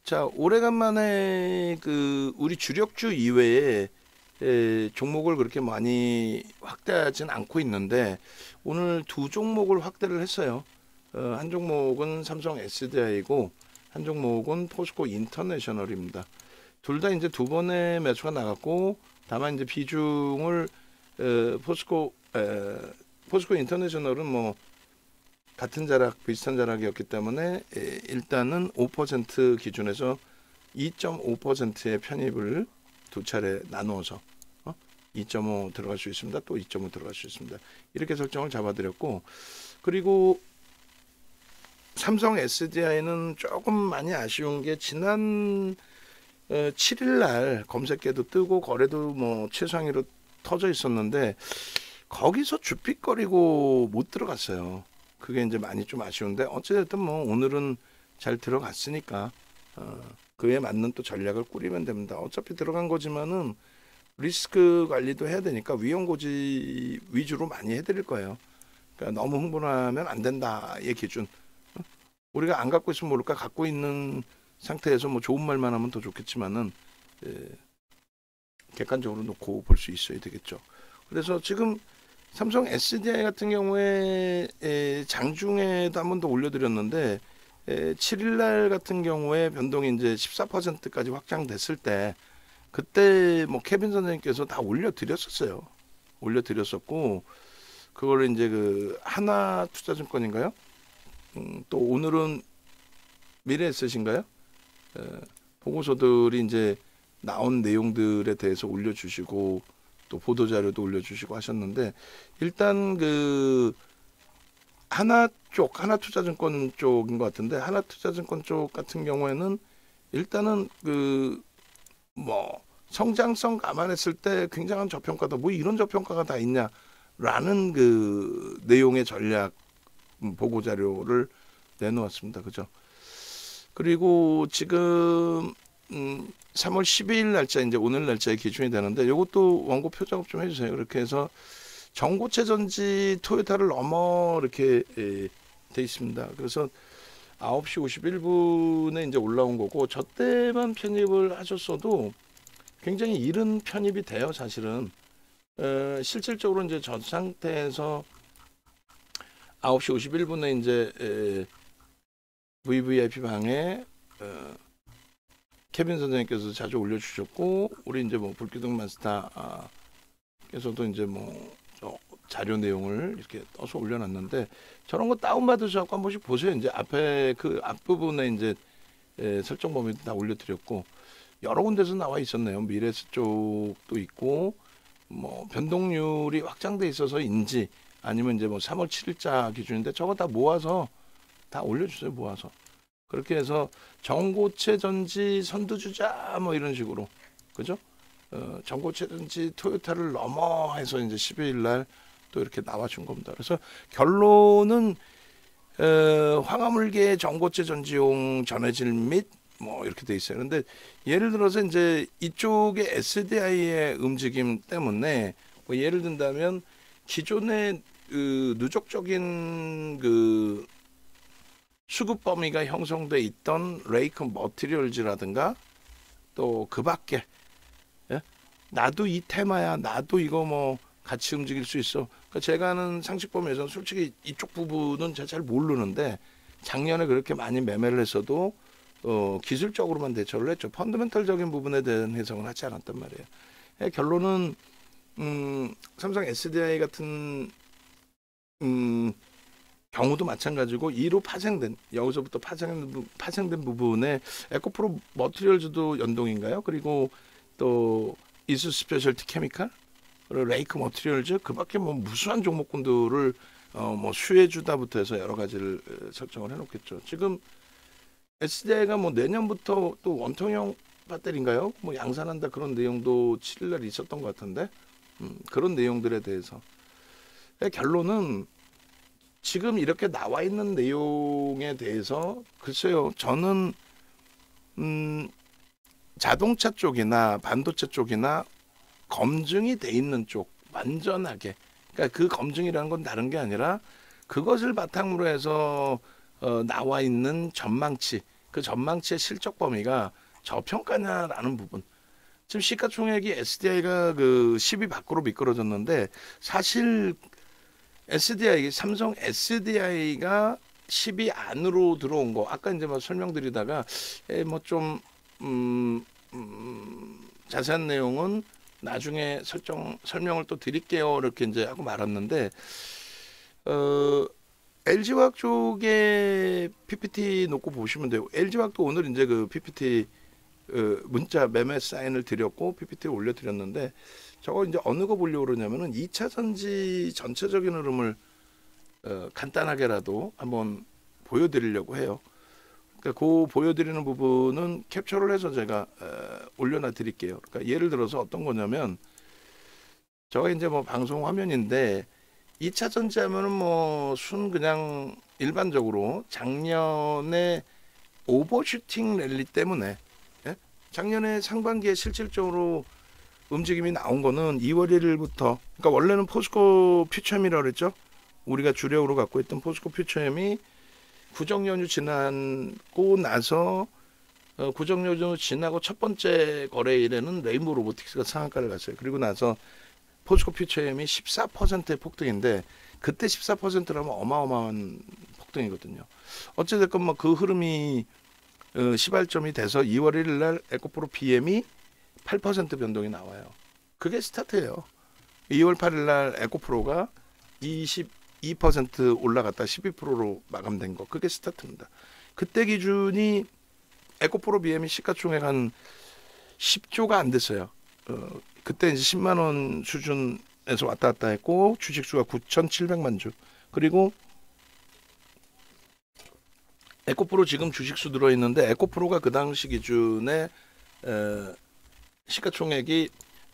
자, 오래간만에 그 우리 주력주 이외에 종목을 그렇게 많이 확대하진 않고 있는데 오늘 두 종목을 확대를 했어요. 한 종목은 삼성 SDI고 한 종목은 포스코 인터내셔널입니다. 둘 다 이제 두 번의 매수가 나갔고 다만 이제 비중을 포스코 인터내셔널은 뭐 같은 자락 비슷한 자락이었기 때문에 일단은 5% 기준에서 2.5%의 편입을 두 차례 나누어서 2.5 들어갈 수 있습니다. 또 2.5 들어갈 수 있습니다. 이렇게 설정을 잡아드렸고, 그리고 삼성 SDI는 조금 많이 아쉬운 게 지난 7일 날 검색계도 뜨고 거래도 뭐 최상위로 터져 있었는데 거기서 주픽거리고 못 들어갔어요. 그게 이제 많이 좀 아쉬운데 어찌됐든 뭐 오늘은 잘 들어갔으니까 그에 맞는 또 전략을 꾸리면 됩니다. 어차피 들어간 거지만은 리스크 관리도 해야 되니까 위험고지 위주로 많이 해드릴 거예요. 그러니까 너무 흥분하면 안 된다의 기준. 우리가 안 갖고 있으면 모를까 갖고 있는 상태에서 뭐 좋은 말만 하면 더 좋겠지만은 객관적으로 놓고 볼 수 있어야 되겠죠. 그래서 지금 삼성 SDI 같은 경우에 장중에도 한 번 더 올려드렸는데 7일 날 같은 경우에 변동이 이제 14%까지 확장됐을 때 그때 뭐 케빈 선생님께서 다 올려드렸었어요. 올려드렸었고 그거를 이제 그 하나투자증권인가요? 또 오늘은 미래에셋인가요? 보고서들이 이제 나온 내용들에 대해서 올려주시고 또 보도자료도 올려주시고 하셨는데 일단 그 하나투자증권 쪽인 것 같은데 하나투자증권 쪽 같은 경우에는 일단은 그 뭐 성장성 감안했을 때 굉장한 저평가다 뭐 이런 저평가가 다 있냐라는 그 내용의 전략 보고자료를 내놓았습니다. 그죠? 그리고 지금 3월 12일 날짜 이제 오늘 날짜에 기준이 되는데 이것도 원고 표작업 좀 해주세요. 그렇게 해서 전고체 전지 토요타를 넘어 이렇게 돼 있습니다. 그래서 9시 51분에 이제 올라온 거고 저 때만 편입을 하셨어도 굉장히 이른 편입이 돼요. 사실은 실질적으로 이제 저 상태에서 9시 51분에 이제 VVIP 방에 케빈 선생님께서 자주 올려주셨고 우리 이제 뭐 불기둥 마스터께서도 이제 뭐 자료 내용을 이렇게 떠서 올려놨는데 저런 거 다운받으셔서 한 번씩 보세요. 이제 앞에 그 앞부분에 이제 설정 범위도 다 올려드렸고 여러 군데서 나와 있었네요. 미래스 쪽도 있고 뭐 변동률이 확장돼 있어서인지 아니면 이제 뭐 3월 7일자 기준인데 저거 다 모아서 다 올려주세요. 모아서 그렇게 해서 전고체 전지 선두주자 뭐 이런 식으로 그죠? 전고체 전지 토요타를 넘어 해서 이제 12일 날 또 이렇게 나와준 겁니다. 그래서 결론은 황화물계 전고체 전지용 전해질 및 뭐 이렇게 돼 있어요. 근데 예를 들어서 이제 이쪽의 SDI의 움직임 때문에 뭐 예를 든다면 기존의 그 누적적인 그 수급 범위가 형성돼 있던 레이크 머티리얼즈라든가 또 그 밖에 나도 이 테마야 나도 이거 뭐 같이 움직일 수 있어. 그러니까 제가 아는 상식 범위에서는 솔직히 이쪽 부분은 제가 잘 모르는데 작년에 그렇게 많이 매매를 했어도 기술적으로만 대처를 했죠. 펀더멘털적인 부분에 대한 해석은 하지 않았단 말이에요. 결론은 삼성 SDI 같은 경우도 마찬가지고 2로 파생된 여기서부터 파생된 부분에 에코프로 머티리얼즈도 연동인가요? 그리고 또 이수 스페셜티 케미칼, 그리고 레이크 머티리얼즈 그밖에 뭐 무수한 종목군들을 뭐 수혜주다부터 해서 여러 가지를 설정을 해놓겠죠. 지금 SDI가 뭐 내년부터 또 원통형 배터리인가요? 뭐 양산한다 그런 내용도 7일날 있었던 것 같은데 그런 내용들에 대해서 결론은 지금 이렇게 나와 있는 내용에 대해서 글쎄요 저는 자동차 쪽이나 반도체 쪽이나 검증이 돼 있는 쪽 완전하게 그러니까 그 검증이라는 건 다른 게 아니라 그것을 바탕으로 해서 나와 있는 전망치 그 전망치의 실적 범위가 저평가냐라는 부분. 지금 시가총액이 SDI가 그 10위 밖으로 미끄러졌는데 사실 SDI 삼성 SDI가 10위 안으로 들어온 거 아까 이제 뭐 설명드리다가 뭐 좀 자세한 내용은 나중에 설명을 또 드릴게요 이렇게 이제 하고 말았는데 LG화학 쪽에 PPT 놓고 보시면 돼요. LG화학도 오늘 이제 그 PPT 문자 매매 사인을 드렸고 PPT를 올려드렸는데 저거 이제 어느 거 보려고 그러냐면은 2차 전지 전체적인 흐름을 간단하게라도 한번 보여드리려고 해요. 그러니까 그 보여드리는 부분은 캡처를 해서 제가 올려놔 드릴게요. 그러니까 예를 들어서 어떤 거냐면 저가 이제 뭐 방송 화면인데 2차 전지 하면은 뭐 그냥 일반적으로 작년에 오버슈팅 랠리 때문에 작년에 상반기에 실질적으로 움직임이 나온 거는 2월 1일부터 그러니까 원래는 포스코 퓨처엠이라고 그랬죠. 우리가 주력으로 갖고 있던 포스코 퓨처엠이 구정연휴 지나고 나서 구정연휴 지나고 첫 번째 거래일에는 레인보우 로보틱스가 상한가를 갔어요. 그리고 나서 포스코 퓨처엠이 14%의 폭등인데 그때 14%라면 어마어마한 폭등이거든요. 어찌됐건 뭐 그 흐름이 시발점이 돼서 2월 1일 날 에코프로 BM이 8% 변동이 나와요. 그게 스타트예요. 2월 8일 날 에코프로가 22% 올라갔다 12%로 마감된 거. 그게 스타트입니다. 그때 기준이 에코프로 BM이 시가총액 한 10조가 안 됐어요. 그때 이제 10만 원 수준에서 왔다 갔다 했고 주식수가 9,700만 주. 그리고 에코프로 지금 주식수 들어있는데 에코프로가 그 당시 기준에 시가총액이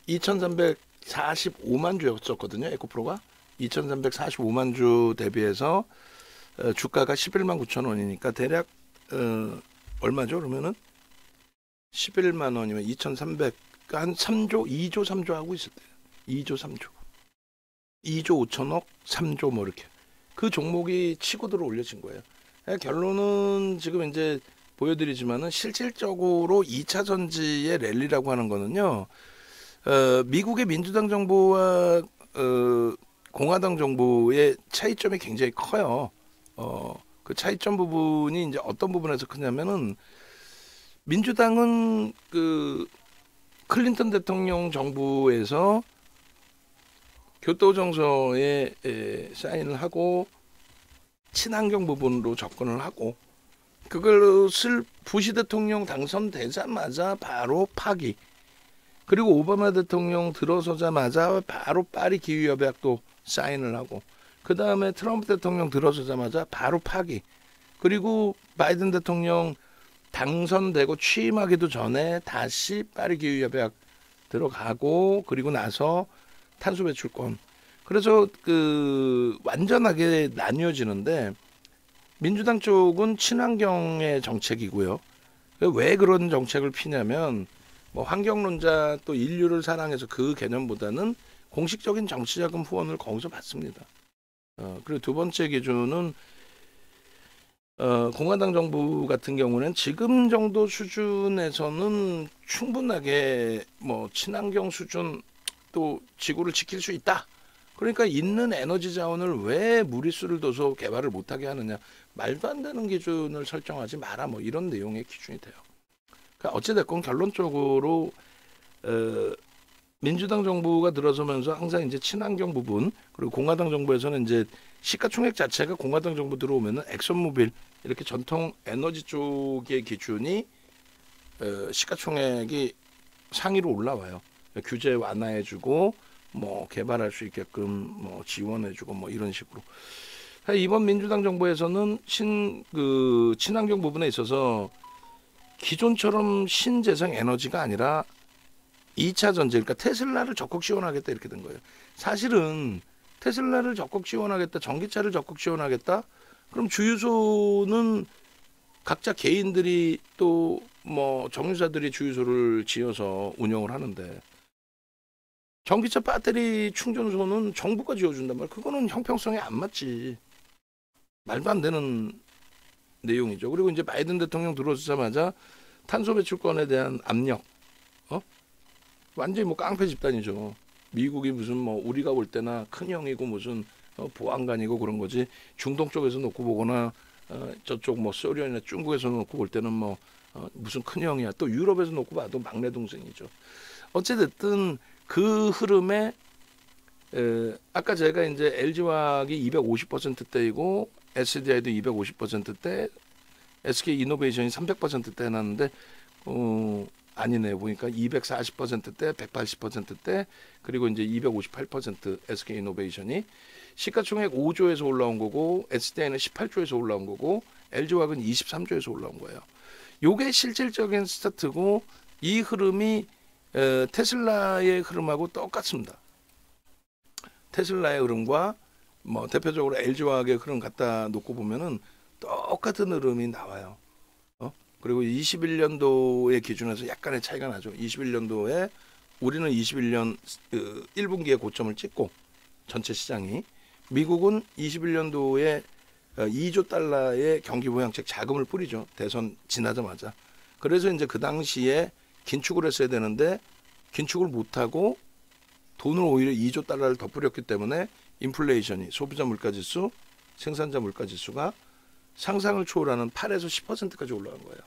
2,345만 주였었거든요. 에코프로가 2,345만 주 대비해서 주가가 11만 9천 원이니까 대략 얼마죠? 그러면은 11만 원이면 2,300 한 3조, 2조, 3조 하고 있을 때요. 2조, 3조. 2조 5천억, 3조 뭐 이렇게. 그 종목이 치고 들어 올려진 거예요. 결론은 지금 이제 보여드리지만은 실질적으로 2차 전지의 랠리라고 하는 거는요. 미국의 민주당 정부와 공화당 정부의 차이점이 굉장히 커요. 그 차이점 부분이 이제 어떤 부분에서 크냐면은 민주당은 그 클린턴 대통령 정부에서 교토정서에 사인을 하고 친환경 부분으로 접근을 하고 그것을 부시 대통령 당선되자마자 바로 파기 그리고 오바마 대통령 들어서자마자 바로 파리 기후협약도 사인을 하고 그 다음에 트럼프 대통령 들어서자마자 바로 파기 그리고 바이든 대통령 당선되고 취임하기도 전에 다시 파리 기후협약 들어가고 그리고 나서 탄소 배출권 그래서 그 완전하게 나뉘어지는데 민주당 쪽은 친환경의 정책이고요. 왜 그런 정책을 피냐면 뭐 환경론자 또 인류를 사랑해서 그 개념보다는 공식적인 정치자금 후원을 거기서 받습니다. 그리고 두 번째 기준은 공화당 정부 같은 경우는 지금 정도 수준에서는 충분하게 뭐 친환경 수준 또 지구를 지킬 수 있다. 그러니까 있는 에너지 자원을 왜 무리수를 둬서 개발을 못하게 하느냐. 말도 안 되는 기준을 설정하지 마라. 뭐 이런 내용의 기준이 돼요. 그러니까 어찌됐건 결론적으로 민주당 정부가 들어서면서 항상 이제 친환경 부분 그리고 공화당 정부에서는 이제 시가총액 자체가 공화당 정부 들어오면은 엑선모빌 이렇게 전통 에너지 쪽의 기준이 시가총액이 상위로 올라와요. 규제 완화해주고 뭐 개발할 수 있게끔 뭐 지원해주고 뭐 이런 식으로. 이번 민주당 정부에서는 친환경 부분에 있어서 기존처럼 신재생 에너지가 아니라 2차 전지, 그러니까 테슬라를 적극 지원하겠다 이렇게 된 거예요. 사실은 테슬라를 적극 지원하겠다, 전기차를 적극 지원하겠다. 그럼 주유소는 각자 개인들이 또 뭐 정유사들이 주유소를 지어서 운영을 하는데 전기차 배터리 충전소는 정부가 지어준단 말이야. 그거는 형평성에 안 맞지. 말도 안 되는 내용이죠. 그리고 이제 바이든 대통령 들어서자마자 탄소 배출권에 대한 압력, 완전히 뭐 깡패 집단이죠. 미국이 무슨 뭐 우리가 볼 때나 큰 형이고 무슨 보안관이고 그런 거지. 중동 쪽에서 놓고 보거나 저쪽 뭐 소련이나 중국에서 놓고 볼 때는 뭐 무슨 큰 형이야. 또 유럽에서 놓고 봐도 막내 동생이죠. 어찌됐든 그 흐름에 아까 제가 이제 LG화학이 250%대이고 SDI도 250%대, SK 이노베이션이 300%대 해놨는데 아니네 보니까 240%대, 180%대, 그리고 이제 258% SK 이노베이션이 시가총액 5조에서 올라온 거고 SDI는 18조에서 올라온 거고 LG화학은 23조에서 올라온 거예요. 요게 실질적인 스타트고 이 흐름이 테슬라의 흐름하고 똑같습니다. 테슬라의 흐름과 뭐 대표적으로 LG화학의 흐름 갖다 놓고 보면은 똑같은 흐름이 나와요. 그리고 21년도의 기준에서 약간의 차이가 나죠. 21년도에 우리는 21년 1분기에 고점을 찍고 전체 시장이, 미국은 21년도에 2조 달러의 경기 부양책 자금을 뿌리죠. 대선 지나자마자. 그래서 이제 그 당시에 긴축을 했어야 되는데 긴축을 못하고 돈을 오히려 2조 달러를 더 뿌렸기 때문에 인플레이션이, 소비자 물가지수, 생산자 물가지수가 상상을 초월하는 8에서 10%까지 올라간 거예요.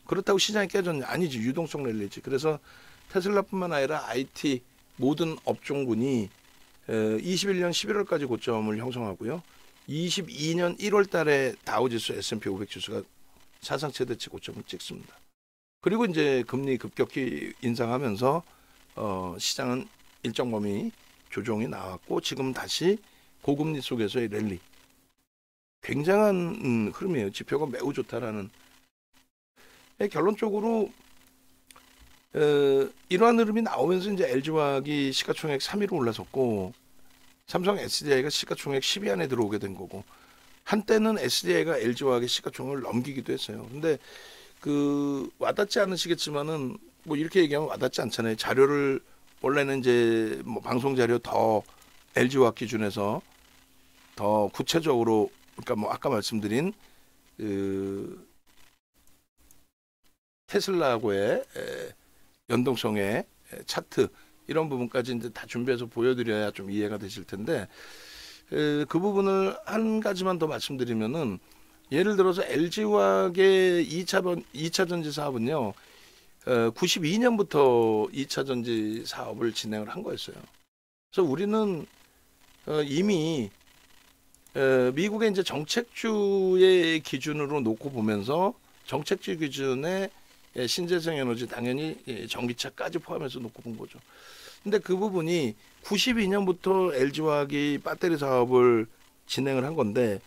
그렇다고 시장이 깨졌냐? 아니지. 유동성 랠리지. 그래서 테슬라뿐만 아니라 IT 모든 업종군이 21년 11월까지 고점을 형성하고요. 22년 1월 달에 다우지수 S&P 500 지수가 사상 최대치 고점을 찍습니다. 그리고 이제 금리 급격히 인상하면서 시장은 일정 범위 조정이 나왔고 지금 다시 고금리 속에서의 랠리. 굉장한 흐름이에요. 지표가 매우 좋다라는. 결론적으로 이러한 흐름이 나오면서 이제 LG화학이 시가총액 3위로 올라섰고 삼성 SDI가 시가총액 10위 안에 들어오게 된 거고, 한때는 SDI가 LG화학의 시가총액을 넘기기도 했어요. 근데 그 와닿지 않으시겠지만은 뭐 이렇게 얘기하면 와닿지 않잖아요. 자료를 원래는 이제 뭐 방송 자료 더 LG화학 기준에서 더 구체적으로, 그러니까 뭐 아까 말씀드린 그 테슬라하고의 연동성의 차트 이런 부분까지 이제 다 준비해서 보여드려야 좀 이해가 되실 텐데, 그 부분을 한 가지만 더 말씀드리면은, 예를 들어서 LG화학의 2차 전지 사업은요, 92년부터 2차 전지 사업을 진행을 한 거였어요. 그래서 우리는 이미 미국의 이제 정책주의 기준으로 놓고 보면서 정책주 기준에 신재생 에너지 당연히 전기차까지 포함해서 놓고 본 거죠. 근데 그 부분이 92년부터 LG화학이 배터리 사업을 진행을 한 건데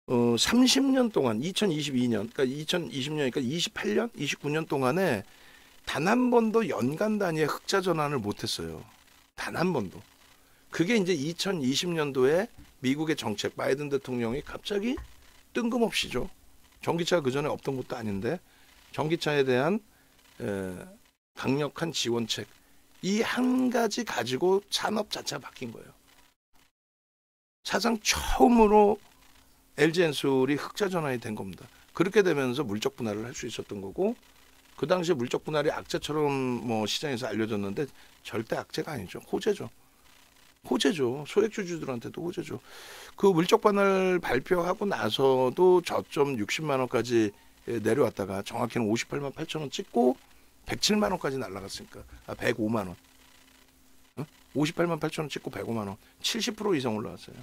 30년 동안 2022년, 그러니까 2020년이니까 28년, 29년 동안에 단 한 번도 연간 단위의 흑자 전환을 못했어요. 단 한 번도. 그게 이제 2020년도에 미국의 정책, 바이든 대통령이 갑자기 뜬금없이죠. 전기차가 그 전에 없던 것도 아닌데 전기차에 대한 강력한 지원책, 이 한 가지 가지고 산업 자체가 바뀐 거예요. 사상 처음으로 LG엔솔이 흑자 전환이 된 겁니다. 그렇게 되면서 물적 분할을 할 수 있었던 거고, 그 당시에 물적 분할이 악재처럼 뭐 시장에서 알려졌는데 절대 악재가 아니죠. 호재죠. 호재죠. 소액주주들한테도 호재죠. 그 물적 분할 발표하고 나서도 저점 60만 원까지 내려왔다가 정확히는 58만 8천 원 찍고 107만 원까지 날아갔으니까 105만 원. 58만 8천 원 찍고 105만 원. 70% 이상 올라왔어요.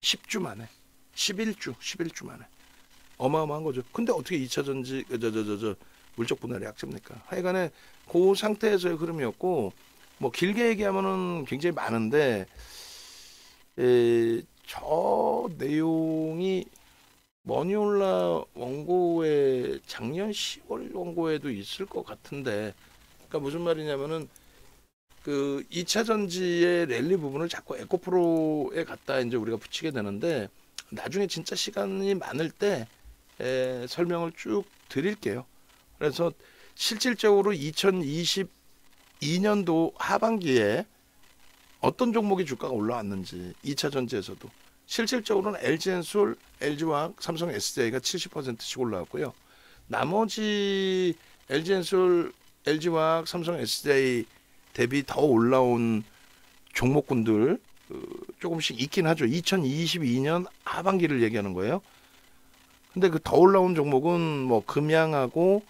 10주 만에. 11주 만에. 어마어마한 거죠. 근데 어떻게 2차 전지 물적 분할이 악재입니까? 하여간에 그 상태에서의 흐름이었고, 뭐 길게 얘기하면은 굉장히 많은데 저 내용이 머니올라 원고에 작년 10월 원고에도 있을 것 같은데, 그러니까 무슨 말이냐면은 그 2차 전지의 랠리 부분을 자꾸 에코프로에 갖다 이제 우리가 붙이게 되는데, 나중에 진짜 시간이 많을 때 설명을 쭉 드릴게요. 그래서 실질적으로 2022년도 하반기에 어떤 종목이 주가가 올라왔는지 2차 전지에서도, 실질적으로는 LG엔솔, LG화학, 삼성 SDI가 70%씩 올라왔고요. 나머지 LG엔솔, LG화학, 삼성 SDI 대비 더 올라온 종목군들 조금씩 있긴 하죠. 2022년 하반기를 얘기하는 거예요. 근데 그 더 올라온 종목은 뭐 금양하고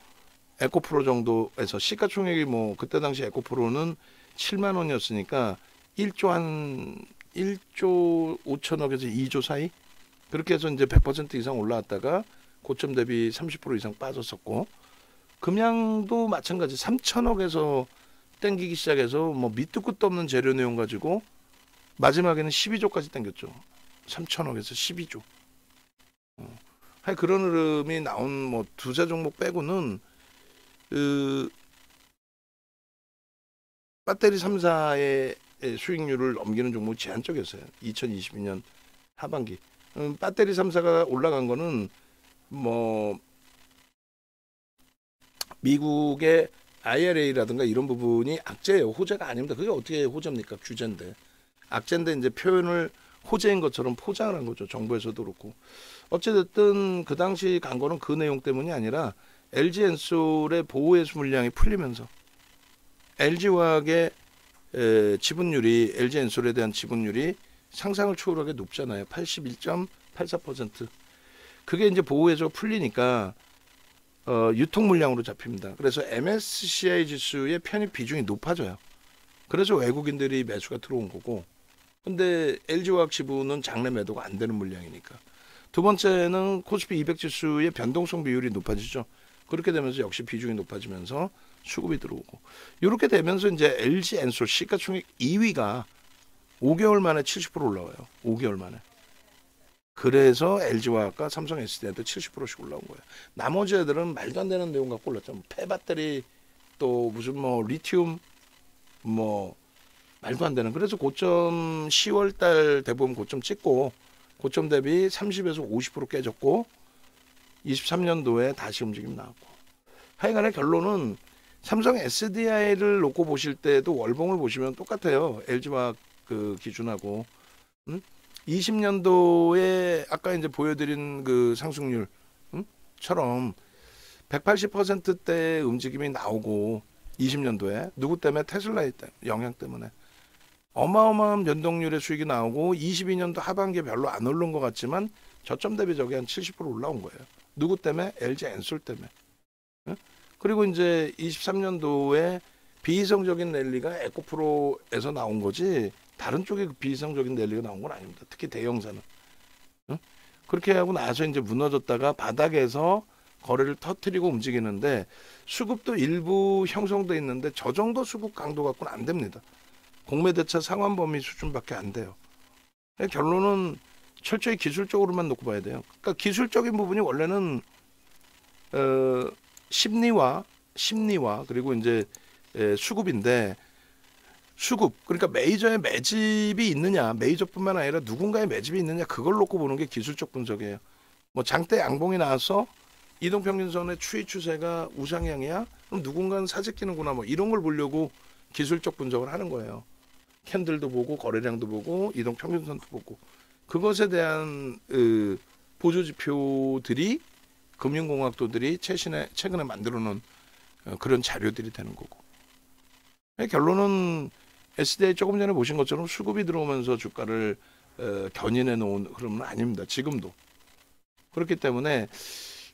에코프로 정도에서 시가총액이 뭐 그때 당시 에코프로는 7만 원이었으니까 1조 5천억에서 2조 사이 그렇게 해서 이제 100% 이상 올라왔다가 고점 대비 30% 이상 빠졌었고, 금양도 마찬가지 3천억에서 땡기기 시작해서 뭐 밑도 끝도 없는 재료 내용 가지고 마지막에는 12조까지 땡겼죠. 3천억에서 12조. 그런 흐름이 나온 뭐 두세 종목 빼고는 배터리 3사의 수익률을 넘기는 종목이 제한적이었어요. 2022년 하반기. 배터리 3사가 올라간 거는 뭐 미국의 IRA라든가 이런 부분이 악재예요. 호재가 아닙니다. 그게 어떻게 호재입니까? 규제인데. 악재인데 이제 표현을 호재인 것처럼 포장을 한 거죠. 정부에서도 그렇고. 어찌됐든 그 당시 간 거는 그 내용 때문이 아니라 LG엔솔의 보호회수 물량이 풀리면서 LG화학의 지분율이 LG엔솔에 대한 지분율이 상상을 초월하게 높잖아요. 81.84%. 그게 이제 보호회수가 풀리니까 유통 물량으로 잡힙니다. 그래서 MSCI 지수의 편입 비중이 높아져요. 그래서 외국인들이 매수가 들어온 거고. 근데 LG화학 지분은 장내 매도가 안 되는 물량이니까. 두 번째는 코스피 200 지수의 변동성 비율이 높아지죠. 그렇게 되면서 역시 비중이 높아지면서 수급이 들어오고. 이렇게 되면서 이제 LG엔솔 시가총액 2위가 5개월 만에 70% 올라와요. 5개월 만에. 그래서 LG화학과 삼성 SDI도 70%씩 올라온 거예요. 나머지 애들은 말도 안 되는 내용 갖고 올랐죠. 폐배터리 또 무슨 뭐 리튬 뭐 말도 안 되는. 그래서 고점 10월 달 대부분 고점 찍고 고점 대비 30에서 50% 깨졌고 23년도에 다시 움직임 나왔고. 하여간의 결론은 삼성 SDI를 놓고 보실 때도 월봉을 보시면 똑같아요. LG화학 그 기준하고. 20년도에 아까 이제 보여드린 그 상승률 처럼 180%대 움직임이 나오고 20년도에 누구 때문에? 테슬라의 영향 때문에 어마어마한 변동률의 수익이 나오고 22년도 하반기에 별로 안 오른 것 같지만 저점 대비 저기 한 70% 올라온 거예요. 누구 때문에? LG엔솔 때문에. 그리고 이제 23년도에 비이성적인 랠리가 에코프로에서 나온 거지 다른 쪽에 비이성적인 랠리가 나온 건 아닙니다. 특히 대형사는. 그렇게 하고 나서 이제 무너졌다가 바닥에서 거래를 터뜨리고 움직이는데 수급도 일부 형성돼 있는데 저 정도 수급 강도 갖고는 안 됩니다. 공매대차 상환 범위 수준밖에 안 돼요. 결론은 철저히 기술적으로만 놓고 봐야 돼요. 그러니까 기술적인 부분이 원래는 심리와 그리고 이제 수급인데 수급 그러니까 메이저의 매집이 있느냐 메이저뿐만 아니라 누군가의 매집이 있느냐 그걸 놓고 보는 게 기술적 분석이에요. 뭐 장대 양봉이 나와서 이동평균선의 추이 추세가 우상향이야? 그럼 누군가는 사재끼는구나 뭐 이런 걸 보려고 기술적 분석을 하는 거예요. 캔들도 보고 거래량도 보고 이동평균선도 보고 그것에 대한 보조지표들이 금융공학도들이 최근에 만들어놓은 그런 자료들이 되는 거고. 결론은 SDI 조금 전에 보신 것처럼 수급이 들어오면서 주가를 견인해 놓은 흐름은 아닙니다. 지금도. 그렇기 때문에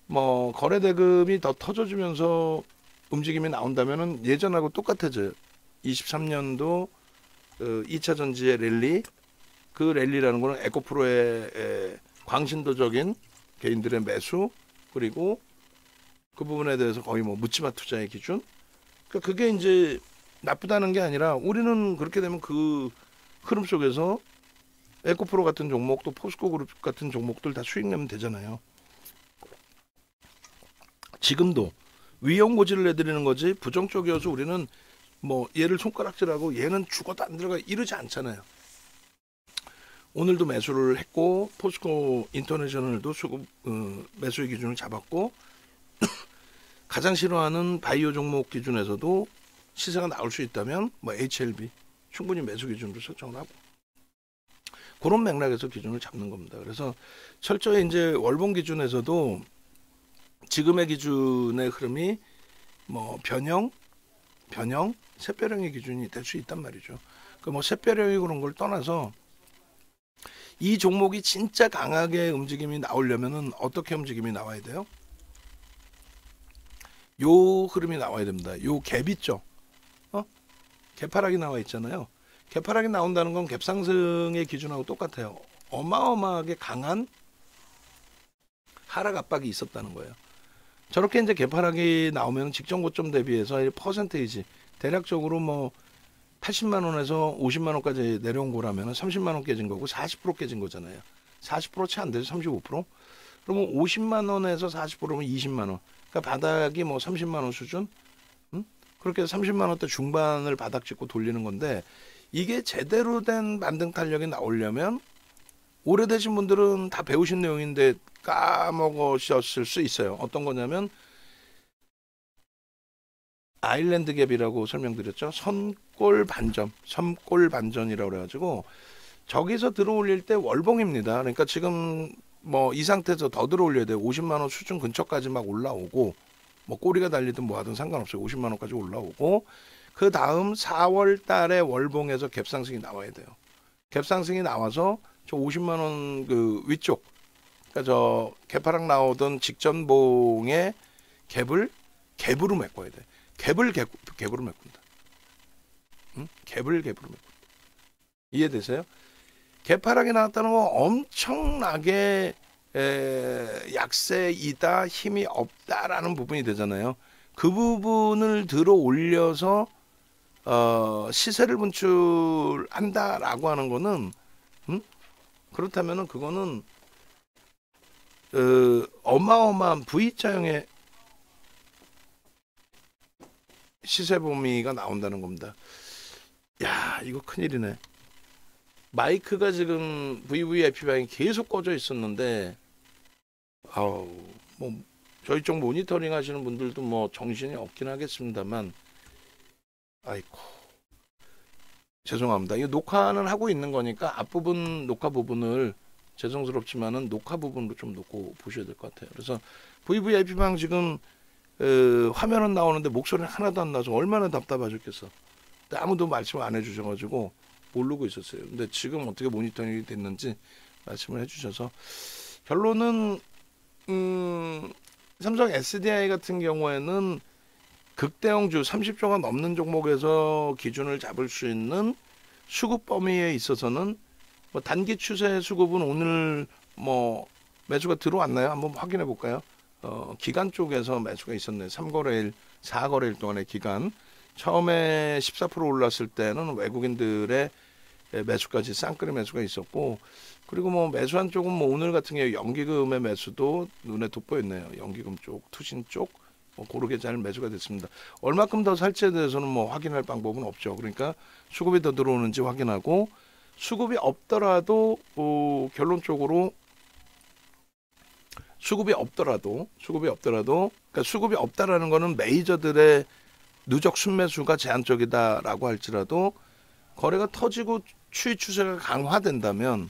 뭐 거래대금이 더 터져주면서 움직임이 나온다면은 예전하고 똑같아져요. 23년도 2차 전지의 랠리, 그 랠리라는 거는 에코프로의 광신도적인 개인들의 매수 그리고 그 부분에 대해서 거의 뭐 묻지마 투자의 기준. 그러니까 그게 이제 나쁘다는 게 아니라 우리는 그렇게 되면 그 흐름 속에서 에코프로 같은 종목 또 포스코 그룹 같은 종목들 다 수익 내면 되잖아요. 지금도 위험 고지를 내드리는 거지 부정적이어서 우리는 뭐 얘를 손가락질하고 얘는 죽어도 안 들어가 이러지 않잖아요. 오늘도 매수를 했고 포스코 인터내셔널도 수급 매수의 기준을 잡았고 가장 싫어하는 바이오 종목 기준에서도 시세가 나올 수 있다면 뭐 HLB 충분히 매수 기준으로 설정을 하고 그런 맥락에서 기준을 잡는 겁니다. 그래서 철저히 이제 월봉 기준에서도 지금의 기준의 흐름이 뭐 변형, 샛별형의 기준이 될 수 있단 말이죠. 그 뭐 샛별형이 그런 걸 떠나서 이 종목이 진짜 강하게 움직임이 나오려면은 어떻게 움직임이 나와야 돼요? 요 흐름이 나와야 됩니다. 요 갭 있죠? 개파락이 나와 있잖아요. 개파락이 나온다는 건 갭상승의 기준하고 똑같아요. 어마어마하게 강한 하락 압박이 있었다는 거예요. 저렇게 이제 개파락이 나오면 직전 고점 대비해서 퍼센테이지 대략적으로 뭐 80만 원에서 50만 원까지 내려온 거라면 30만 원 깨진 거고 40% 깨진 거잖아요. 40% 채 안 되죠. 35%. 그러면 50만 원에서 40%면 20만 원. 그러니까 바닥이 뭐 30만 원 수준? 그렇게 해서 30만 원대 중반을 바닥 찍고 돌리는 건데 이게 제대로 된 반등 탄력이 나오려면 오래되신 분들은 다 배우신 내용인데 까먹으셨을 수 있어요. 어떤 거냐면 아일랜드 갭이라고 설명드렸죠. 선골 반전이라고 그래가지고 저기서 들어올릴 때 월봉입니다. 그러니까 지금 뭐 이 상태에서 더 들어올려야 돼요. 50만 원 수준 근처까지 막 올라오고 뭐 꼬리가 달리든 뭐 하든 상관없어요. 50만 원까지 올라오고 그 다음 4월 달에 월봉에서 갭상승이 나와야 돼요. 갭상승이 나와서 저 50만 원 그 위쪽 그러니까 저 개파락 나오던 직전봉의 갭으로 메꿔야 돼. 갭으로 메꾼다. 갭으로 메꾼다. 이해되세요? 개파락이 나왔다는 건 엄청나게 약세이다, 힘이 없다라는 부분이 되잖아요. 그 부분을 들어 올려서 시세를 분출한다라고 하는 거는 그렇다면은 그거는 어마어마한 V자형의 시세 범위가 나온다는 겁니다. 야, 이거 큰일이네. 마이크가 지금 VVIP 방이 계속 꺼져 있었는데 뭐 저희 쪽 모니터링 하시는 분들도 뭐 정신이 없긴 하겠습니다만 아이고 죄송합니다. 이거 녹화는 하고 있는 거니까 앞부분 녹화 부분을 죄송스럽지만은 녹화 부분으로 좀 놓고 보셔야 될 것 같아요. 그래서 VVIP 방 지금 화면은 나오는데 목소리는 하나도 안 나서 얼마나 답답하셨겠어. 근데 아무도 말씀 안 해주셔가지고 모르고 있었어요. 근데 지금 어떻게 모니터링이 됐는지 말씀을 해주셔서 결론은 삼성 SDI 같은 경우에는 극대형주 30조가 넘는 종목에서 기준을 잡을 수 있는 수급 범위에 있어서는 뭐 단기 추세 수급은 오늘 뭐 매수가 들어왔나요? 한번 확인해 볼까요? 기간 쪽에서 매수가 있었네요. 3거래일, 4거래일 동안의 기간. 처음에 14% 올랐을 때는 외국인들의 매수까지 쌍끌이 매수가 있었고 그리고 뭐 매수한 쪽은 뭐 오늘 같은 경우 연기금의 매수도 눈에 돋보였네요. 연기금 쪽, 투신 쪽 뭐 고르게 잘 매수가 됐습니다. 얼마큼 더 살지에 대해서는 뭐 확인할 방법은 없죠. 그러니까 수급이 더 들어오는지 확인하고 수급이 없더라도 결론적으로 수급이 없더라도 그러니까 수급이 없다라는 거는 메이저들의 누적 순매수가 제한적이다라고 할지라도 거래가 터지고 추이 추세가 강화된다면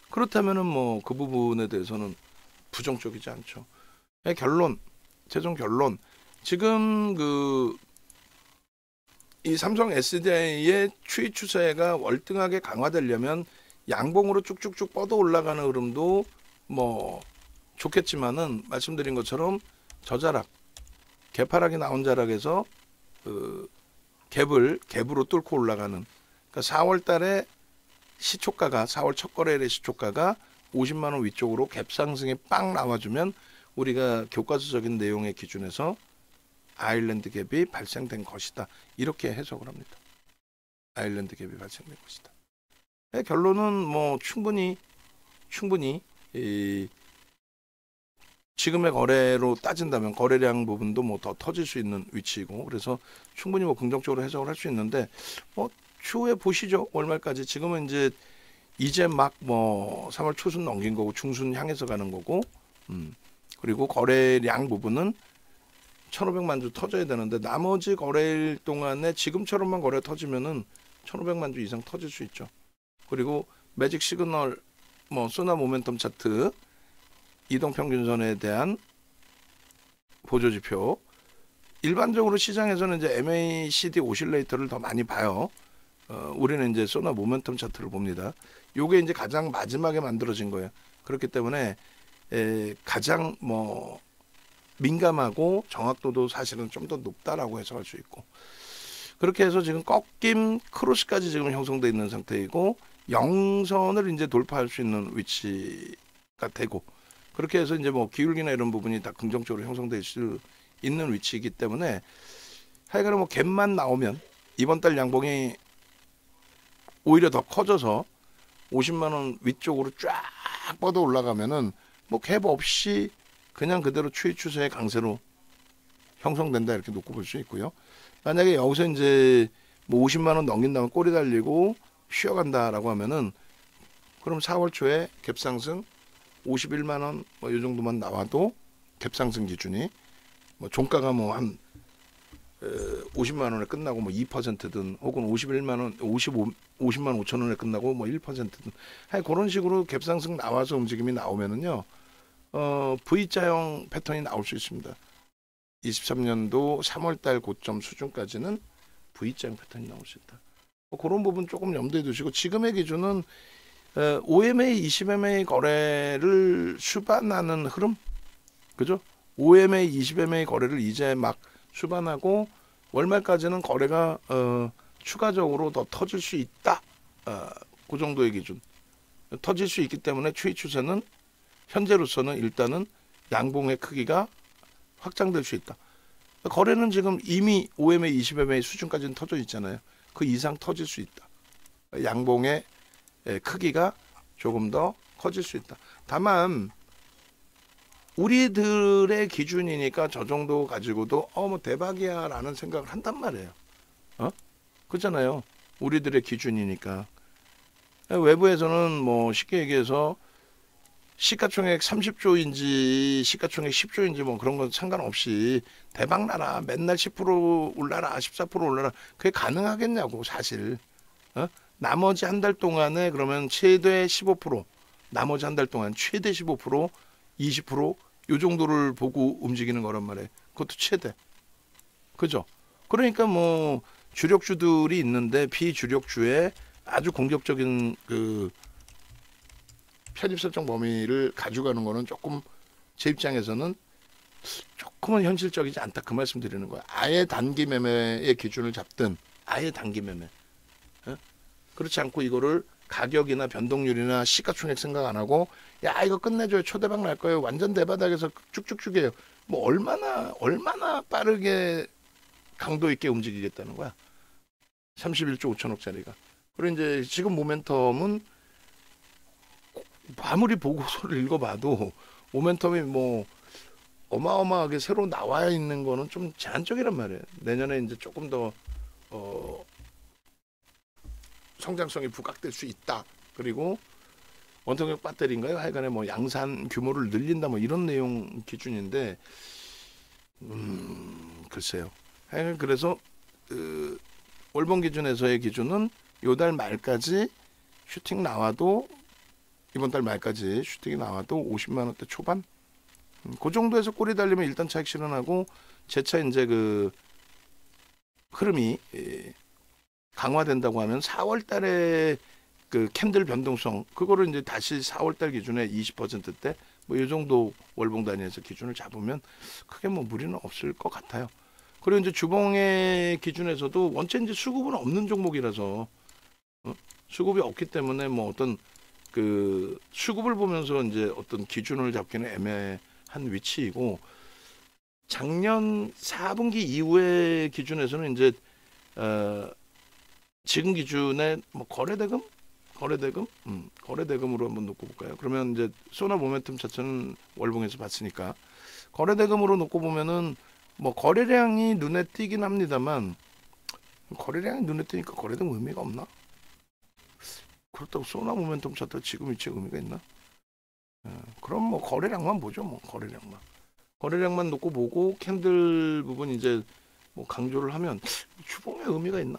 그렇다면은 뭐 그 부분에 대해서는 부정적이지 않죠. 최종 결론 지금 이 삼성 SDI의 추이 추세가 월등하게 강화되려면 양봉으로 쭉쭉쭉 뻗어 올라가는 흐름도 뭐 좋겠지만은 말씀드린 것처럼 저자락 개파락이 나온 자락에서 갭으로 뚫고 올라가는 그러니까 4월 달에 시초가가 4월 첫 거래일의 시초가가 50만 원 위쪽으로 갭 상승이 빵 나와주면 우리가 교과서적인 내용의 기준에서 아일랜드 갭이 발생된 것이다. 이렇게 해석을 합니다. 아일랜드 갭이 발생된 것이다. 결론은 뭐 충분히 지금의 거래로 따진다면 거래량 부분도 뭐 더 터질 수 있는 위치이고 그래서 충분히 뭐 긍정적으로 해석을 할 수 있는데 뭐 추후에 보시죠. 월말까지 지금은 이제 막 뭐 3월 초순 넘긴 거고 중순 향해서 가는 거고 그리고 거래량 부분은 1,500만 주 터져야 되는데 나머지 거래일 동안에 지금처럼만 거래 터지면은 1,500만 주 이상 터질 수 있죠. 그리고 매직 시그널, 뭐 소나 모멘텀 차트, 이동 평균선에 대한 보조 지표. 일반적으로 시장에서는 이제 MACD 오실레이터를 더 많이 봐요. 우리는 이제 소나 모멘텀 차트를 봅니다. 요게 이제 가장 마지막에 만들어진 거예요. 그렇기 때문에 가장 뭐 민감하고 정확도도 사실은 좀 더 높다라고 해석할 수 있고, 그렇게 해서 지금 꺾임 크로스까지 지금 형성되어 있는 상태이고, 영선을 이제 돌파할 수 있는 위치가 되고, 그렇게 해서 이제 뭐 기울기나 이런 부분이 다 긍정적으로 형성될 수 있는 위치이기 때문에, 하여간 뭐 갭만 나오면 이번 달 양봉이 오히려 더 커져서 50만 원 위쪽으로 쫙 뻗어 올라가면은 뭐 갭 없이 그냥 그대로 추이 추세의 강세로 형성된다, 이렇게 놓고 볼 수 있고요. 만약에 여기서 이제 뭐 50만 원 넘긴다면 꼬리 달리고 쉬어간다라고 하면은, 그럼 4월 초에 갭 상승 51만 원 뭐 이 정도만 나와도 갭 상승 기준이, 뭐 종가가 뭐 한 50만 원에 끝나고 뭐 2%든, 혹은 51만 원, 50만 5천 원에 끝나고 뭐 1%든, 하여 그런 식으로 갭 상승 나와서 움직임이 나오면은요, V자형 패턴이 나올 수 있습니다. 23년도 3월달 고점 수준까지는 V자형 패턴이 나올 수 있다. 그런 부분 조금 염두에 두시고, 지금의 기준은 OMA, 20MA 거래를 수반하는 흐름, 그죠? OMA, 20MA 거래를 이제 막 수반하고, 월말까지는 거래가 추가적으로 더 터질 수 있다. 그 정도의 기준. 터질 수 있기 때문에 추이 추세는 현재로서는 일단은 양봉의 크기가 확장될 수 있다. 거래는 지금 이미 OMA, 20MA 수준까지는 터져 있잖아요. 그 이상 터질 수 있다. 양봉의 크기가 조금 더 커질 수 있다. 다만 우리들의 기준이니까 저 정도 가지고도 뭐 대박이야 라는 생각을 한단 말이에요. 그렇잖아요. 우리들의 기준이니까. 외부에서는 뭐 쉽게 얘기해서 시가총액 30조인지 시가총액 10조인지 뭐 그런 건 상관없이 대박 나라, 맨날 10% 올라라, 14% 올라라, 그게 가능하겠냐고 사실. 나머지 한 달 동안에 그러면 최대 15%, 나머지 한 달 동안 최대 15%, 20%, 요 정도를 보고 움직이는 거란 말이에요. 그것도 최대. 그죠? 그러니까 뭐 주력주들이 있는데 비주력주에 아주 공격적인 그 편입 설정 범위를 가져가는 거는 조금 제 입장에서는 조금은 현실적이지 않다, 그 말씀 드리는 거야. 아예 단기 매매의 기준을 잡든, 아예 단기 매매. 그렇지 않고 이거를 가격이나 변동률이나 시가총액 생각 안 하고, 야 이거 끝내줘요, 초대박 날 거예요, 완전 대바닥에서 쭉쭉쭉해요, 뭐 얼마나 빠르게 강도 있게 움직이겠다는 거야. 31조 5천억짜리가. 그리고 이제 지금 모멘텀은 아무리 보고서를 읽어봐도 모멘텀이 뭐 어마어마하게 새로 나와 있는 거는 좀 제한적이란 말이에요. 내년에 이제 조금 더 성장성이 부각될 수 있다. 그리고 원통형 배터리인가요? 하여간에 뭐 양산 규모를 늘린다, 뭐 이런 내용 기준인데, 글쎄요. 하여간 그래서 월봉 기준에서의 기준은 요 달 말까지 슈팅 나와도, 이번 달 말까지 슈팅이 나와도 50만 원대 초반, 그 정도에서 꼬리 달리면 일단 차익 실현하고, 재차 이제 그 흐름이 강화된다고 하면 4월 달에 그 캔들 변동성, 그거를 이제 다시 4월 달 기준에 20%대 뭐 이 정도 월봉 단위에서 기준을 잡으면 크게 뭐 무리는 없을 것 같아요. 그리고 이제 주봉의 기준에서도 원체 이제 수급은 없는 종목이라서, 수급이 없기 때문에 뭐 어떤 그 수급을 보면서 이제 어떤 기준을 잡기는 애매한 위치이고, 작년 4분기 이후의 기준에서는 이제 지금 기준에 뭐 거래대금으로 한번 놓고 볼까요? 그러면 이제 소나 모멘텀 자체는 월봉에서 봤으니까 거래대금으로 놓고 보면은 뭐 거래량이 눈에 띄긴 합니다만, 거래량이 눈에 띄니까 거래대금 의미가 없나? 그렇다고 소나 모멘텀 차트 지금 위치에 의미가 있나? 그럼 뭐 거래량만 보죠. 뭐 거래량만 놓고 보고 캔들 부분 이제 뭐 강조를 하면 주봉에 의미가 있나?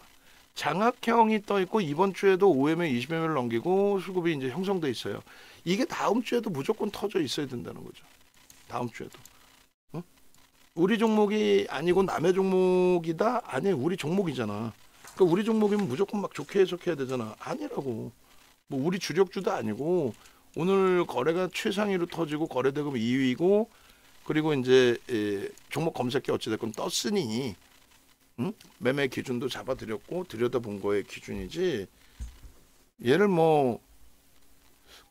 장악형이 떠 있고 이번 주에도 5매매 20매매를 넘기고 수급이 이제 형성돼 있어요. 이게 다음 주에도 무조건 터져 있어야 된다는 거죠. 다음 주에도. 어? 우리 종목이 아니고 남의 종목이다? 아니, 우리 종목이잖아. 그러니까 우리 종목이면 무조건 막 좋게 해석해야 되잖아. 아니라고. 뭐 우리 주력주도 아니고 오늘 거래가 최상위로 터지고 거래대금 2위고 그리고 이제 종목 검색기 어찌됐건 떴으니 응? 매매 기준도 잡아드렸고 들여다본 거의 기준이지. 얘를 뭐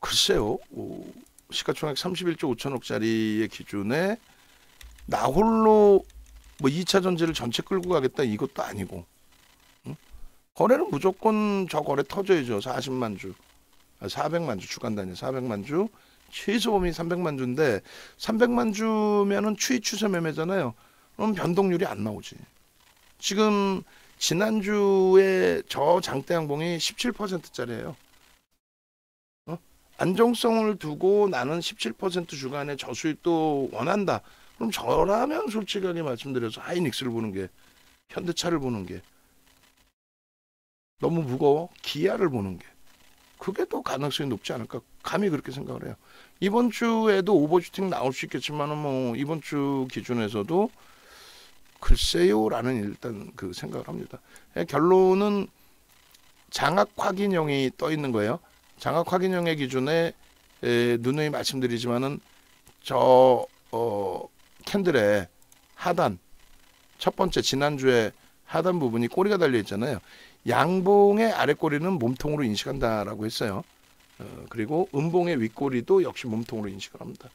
글쎄요. 시가총액 31조 5천억짜리의 기준에 나 홀로 뭐 2차 전지를 전체 끌고 가겠다 이것도 아니고. 응? 거래는 무조건 저 거래 터져야죠. 40만 주. 400만 주 주간 단위 400만 주. 최소 범위 300만 주인데 300만 주면은 추이 추세 매매잖아요. 그럼 변동률이 안 나오지. 지금 지난주에 저 장대 양봉이 17%짜리예요. 안정성을 두고 나는 17% 주간의 저수익도 원한다. 그럼 저라면 솔직하게 말씀드려서 하이닉스를 보는 게 현대차를 보는 게 너무 무거워 기아를 보는 게 그게 더 가능성이 높지 않을까 감히 그렇게 생각을 해요. 이번 주에도 오버슈팅 나올 수 있겠지만은 뭐 이번 주 기준에서도 글쎄요라는 일단 그 생각을 합니다. 결론은 장악 확인형이 떠 있는 거예요. 장악 확인형의 기준에 누누이 말씀드리지만은 저 캔들의 하단 첫 번째 지난주에 하단 부분이 꼬리가 달려 있잖아요. 양봉의 아랫꼬리는 몸통으로 인식한다라고 했어요. 그리고 음봉의 윗꼬리도 역시 몸통으로 인식을 합니다.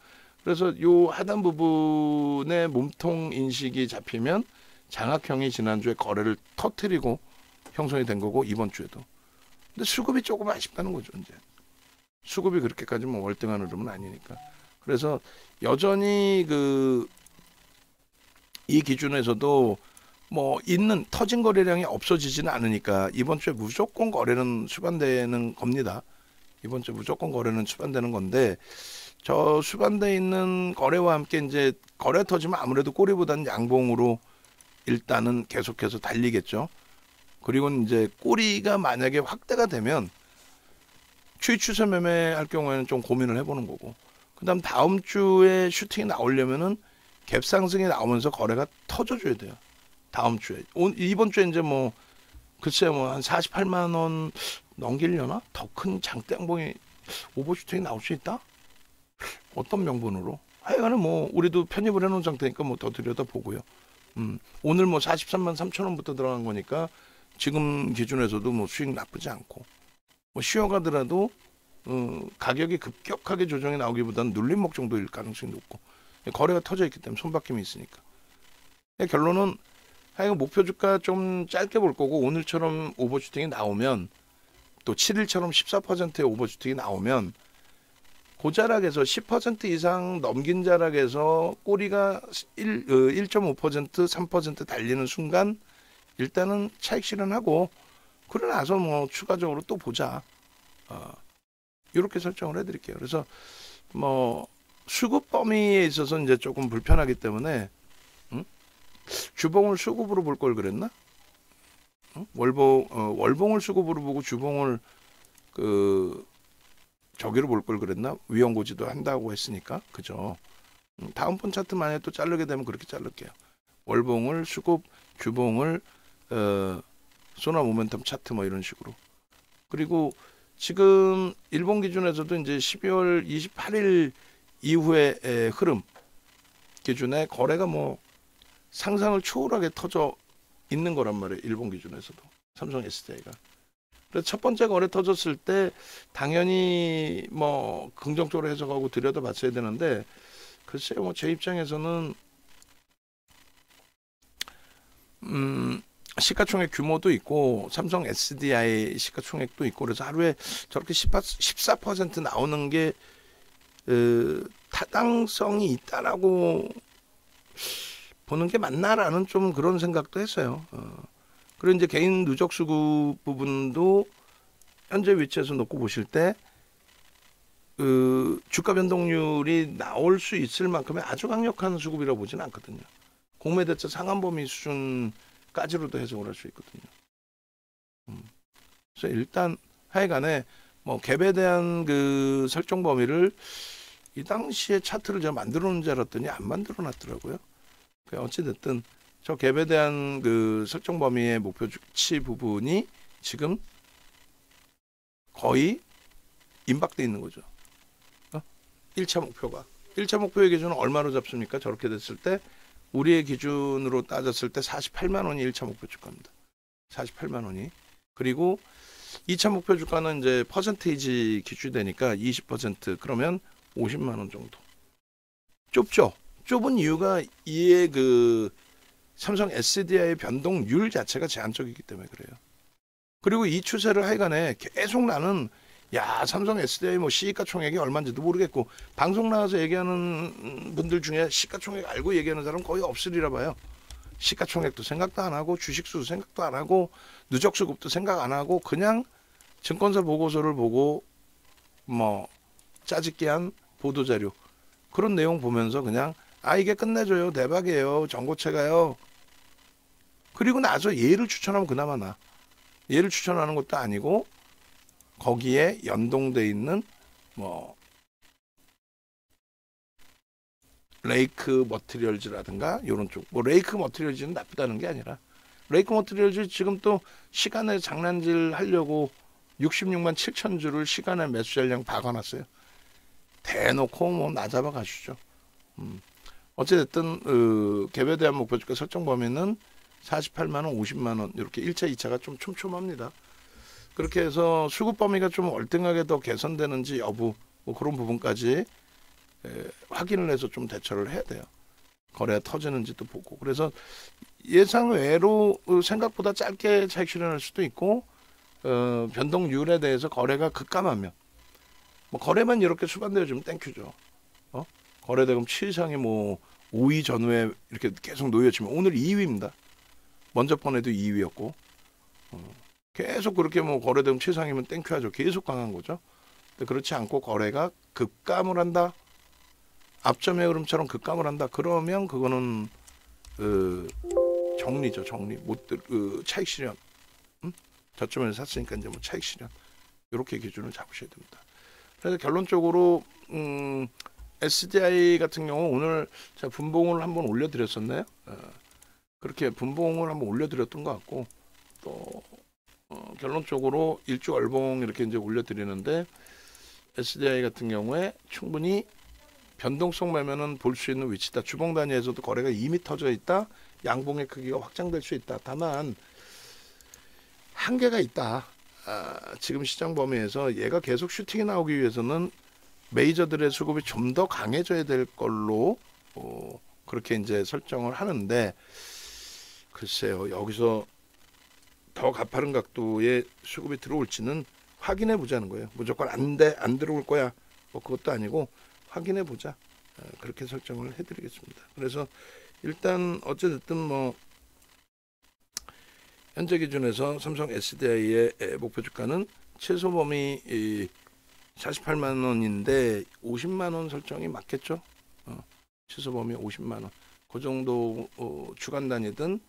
그래서 요 하단 부분의 몸통 인식이 잡히면 장악형이 지난주에 거래를 터트리고 형성이 된 거고 이번 주에도. 근데 수급이 조금 아쉽다는 거죠. 이제 수급이 그렇게까지 뭐 월등한 흐름은 아니니까. 그래서 여전히 이 기준에서도 뭐 있는 터진 거래량이 없어지지는 않으니까 이번 주에 무조건 거래는 수반되는 겁니다. 이번 주 무조건 거래는 수반되는 건데 저 수반돼 있는 거래와 함께 이제 거래 터지면 아무래도 꼬리보다는 양봉으로 일단은 계속해서 달리겠죠. 그리고 이제 꼬리가 만약에 확대가 되면 추이 추세 매매할 경우에는 좀 고민을 해보는 거고 그다음 다음 주에 슈팅이 나오려면은 갭 상승이 나오면서 거래가 터져줘야 돼요. 다음 주에 이번 주에 이제 뭐 글쎄 뭐 한 48만 원 넘기려나 더 큰 장대 양봉이 오버슈팅이 나올 수 있다. 어떤 명분으로? 하여간에 뭐 우리도 편입을 해놓은 상태니까 뭐 더 들여다보고요. 오늘 뭐 43만 3천 원부터 들어간 거니까 지금 기준에서도 뭐 수익 나쁘지 않고 뭐 쉬어가더라도 가격이 급격하게 조정이 나오기보다는 눌림목 정도일 가능성이 높고 거래가 터져 있기 때문에 손바뀜이 있으니까 결론은 하여간 목표 주가 좀 짧게 볼 거고 오늘처럼 오버슈팅이 나오면 또 7일처럼 14%의 오버슈팅이 나오면 고자락에서 10% 이상 넘긴 자락에서 꼬리가 1.5% 3% 달리는 순간 일단은 차익 실현하고 그러고 나서 뭐 추가적으로 또 보자. 이렇게 설정을 해드릴게요. 그래서 뭐 수급 범위에 있어서 이제 조금 불편하기 때문에 주봉을 수급으로 볼 걸 그랬나? 월봉을 수급으로 보고 주봉을 저기로 볼 걸 그랬나? 위험고지도 한다고 했으니까 그죠? 다음번 차트 만약에 또 자르게 되면 그렇게 자를게요. 월봉을 수급, 주봉을 소나 모멘텀 차트 뭐 이런 식으로. 그리고 지금 일본 기준에서도 이제 12월 28일 이후의 흐름 기준에 거래가 뭐 상상을 초월하게 터져 있는 거란 말이에요. 일본 기준에서도 삼성 SDI가. 그래서 첫 번째 거래 터졌을 때 당연히 뭐 긍정적으로 해석하고 들여다봤어야 되는데 글쎄요, 뭐 제 입장에서는 시가총액 규모도 있고 삼성 SDI 시가총액도 있고 그래서 하루에 저렇게 14% 나오는 게 타당성이 있다라고 보는 게 맞나라는 좀 그런 생각도 했어요. 그리고 이제 개인 누적 수급 부분도 현재 위치에서 놓고 보실 때 주가 변동률이 나올 수 있을 만큼의 아주 강력한 수급이라고 보지는 않거든요. 공매대차 상한범위 수준까지로도 해석을 할 수 있거든요. 그래서 일단 하여간에 뭐 갭에 대한 그 설정 범위를 이 당시에 차트를 제가 만들어 놓은 줄 알았더니 안 만들어 놨더라고요. 어찌됐든 저 갭에 대한 그 설정 범위의 목표치 부분이 지금 거의 임박돼 있는 거죠. 1차 목표가. 1차 목표의 기준은 얼마로 잡습니까? 저렇게 됐을 때 우리의 기준으로 따졌을 때 48만 원이 1차 목표 주가입니다. 48만 원이. 그리고 2차 목표 주가는 이제 퍼센테이지 기준이 되니까 20% 그러면 50만 원 정도. 좁죠. 좁은 이유가 이의 그 삼성 SDI의 변동률 자체가 제한적이기 때문에 그래요. 그리고 이 추세를 하여간에 계속 나는 삼성 SDI 뭐 시가총액이 얼마인지도 모르겠고 방송 나와서 얘기하는 분들 중에 시가총액 알고 얘기하는 사람 거의 없으리라 봐요. 시가총액도 생각도 안 하고 주식수도 생각도 안 하고 누적수급도 생각 안 하고 그냥 증권사 보고서를 보고 뭐 짜집기한 보도자료 그런 내용 보면서 그냥 이게 끝내줘요. 대박이에요. 전고체가요. 그리고 나서 얘를 추천하면 그나마 나. 얘를 추천하는 것도 아니고 거기에 연동돼 있는 뭐 레이크 머티리얼즈라든가 이런 쪽. 뭐 레이크 머티리얼즈는 나쁘다는 게 아니라 레이크 머티리얼즈 지금 또 시간에 장난질 하려고 66만 7천 주를 시간에 매수 전량 박아놨어요. 대놓고 뭐 나잡아 가시죠. 어찌됐든 갭에 대한 목표주가 설정 범위는 48만 원, 50만 원 이렇게 1차, 2차가 좀 촘촘합니다. 그렇게 해서 수급 범위가 좀 월등하게 더 개선되는지 여부 뭐 그런 부분까지 확인을 해서 좀 대처를 해야 돼요. 거래가 터지는지도 보고. 그래서 예상 외로 생각보다 짧게 차익 실현할 수도 있고 변동률에 대해서 거래가 급감하면 뭐 거래만 이렇게 수반되어지면 땡큐죠. 거래대금 치상이 뭐 5위 전후에 이렇게 계속 놓여지면 오늘 2위입니다. 먼저 번에도 2위였고 계속 그렇게 뭐 거래대금 치상이면 땡큐하죠. 계속 강한 거죠. 근데 그렇지 않고 거래가 급감을 한다. 앞점의 흐름처럼 급감을 한다. 그러면 그거는 정리죠. 정리. 차익 실현. 저점에서 샀으니까 이제 뭐 차익 실현. 이렇게 기준을 잡으셔야 됩니다. 그래서 결론적으로 SDI 같은 경우 오늘 제가 분봉을 한번 올려드렸었나요? 그렇게 분봉을 한번 올려드렸던 것 같고 또 결론적으로 일주월봉 이렇게 이제 올려드리는데 SDI 같은 경우에 충분히 변동성 매매는 볼 수 있는 위치다. 주봉 단위에서도 거래가 이미 터져 있다. 양봉의 크기가 확장될 수 있다. 다만 한계가 있다. 지금 시장 범위에서 얘가 계속 슈팅이 나오기 위해서는 메이저들의 수급이 좀 더 강해져야 될 걸로 그렇게 이제 설정을 하는데 글쎄요. 여기서 더 가파른 각도의 수급이 들어올지는 확인해 보자는 거예요. 무조건 안 들어올 거야. 뭐 그것도 아니고 확인해 보자. 그렇게 설정을 해드리겠습니다. 그래서 일단 어쨌든 뭐 현재 기준에서 삼성 SDI의 목표 주가는 최소 범위 48만 원인데 50만 원 설정이 맞겠죠? 최소 범위 50만 원. 그 정도 주간 단위든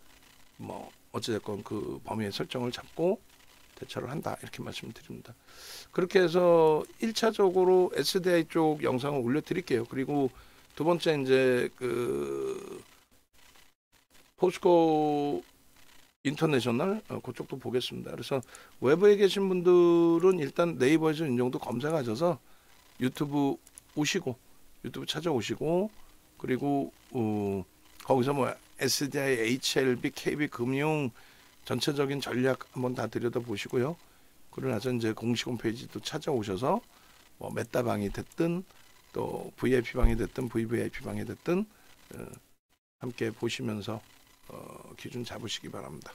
뭐 어찌됐건 그 범위의 설정을 잡고 대처를 한다. 이렇게 말씀드립니다. 그렇게 해서 1차적으로 SDI 쪽 영상을 올려드릴게요. 그리고 두 번째 이제 그 포스코 인터내셔널 그쪽도 보겠습니다. 그래서 외부에 계신 분들은 일단 네이버에서 이 정도 검색하셔서 유튜브 찾아오시고 그리고 거기서 뭐 SDI, HLB, KB 금융 전체적인 전략 한번 다 들여다보시고요. 그러고 나서 이제 공식 홈페이지도 찾아오셔서 뭐 메타방이 됐든 또 VIP방이 됐든 VVIP방이 됐든 함께 보시면서 기준 잡으시기 바랍니다.